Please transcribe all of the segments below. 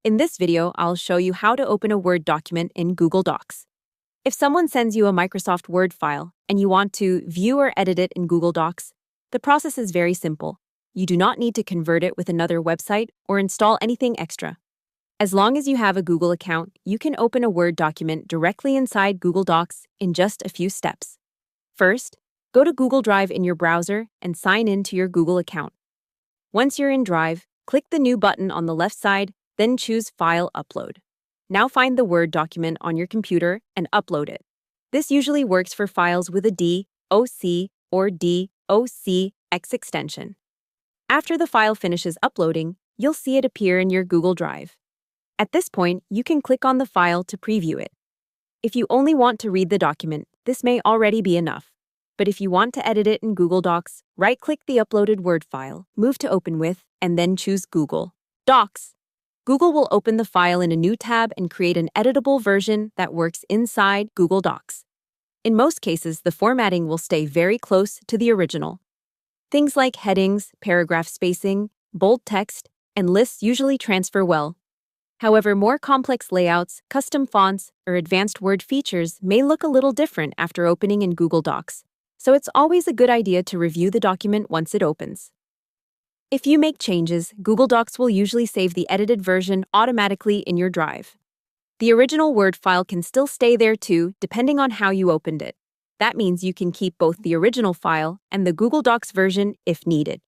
In this video, I'll show you how to open a Word document in Google Docs. If someone sends you a Microsoft Word file and you want to view or edit it in Google Docs, the process is very simple. You do not need to convert it with another website or install anything extra. As long as you have a Google account, you can open a Word document directly inside Google Docs in just a few steps. First, go to Google Drive in your browser and sign in to your Google account. Once you're in Drive, click the New button on the left side, then choose File Upload. Now find the Word document on your computer and upload it. This usually works for files with a docx or docx extension. After the file finishes uploading, you'll see it appear in your Google Drive. At this point, you can click on the file to preview it. If you only want to read the document, this may already be enough. But if you want to edit it in Google Docs, right-click the uploaded Word file, move to Open With, and then choose Google Docs. Google will open the file in a new tab and create an editable version that works inside Google Docs. In most cases, the formatting will stay very close to the original. Things like headings, paragraph spacing, bold text, and lists usually transfer well. However, more complex layouts, custom fonts, or advanced Word features may look a little different after opening in Google Docs, so it's always a good idea to review the document once it opens. If you make changes, Google Docs will usually save the edited version automatically in your drive. The original Word file can still stay there too, depending on how you opened it. That means you can keep both the original file and the Google Docs version if needed.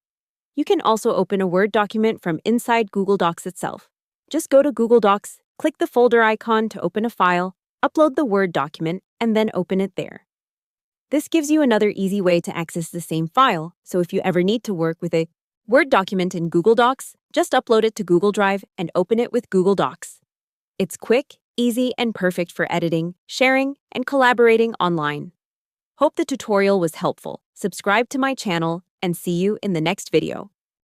You can also open a Word document from inside Google Docs itself. Just go to Google Docs, click the folder icon to open a file, upload the Word document, and then open it there. This gives you another easy way to access the same file, so if you ever need to work with a Word document in Google Docs, just upload it to Google Drive and open it with Google Docs. It's quick, easy, and perfect for editing, sharing, and collaborating online. Hope the tutorial was helpful. Subscribe to my channel and see you in the next video.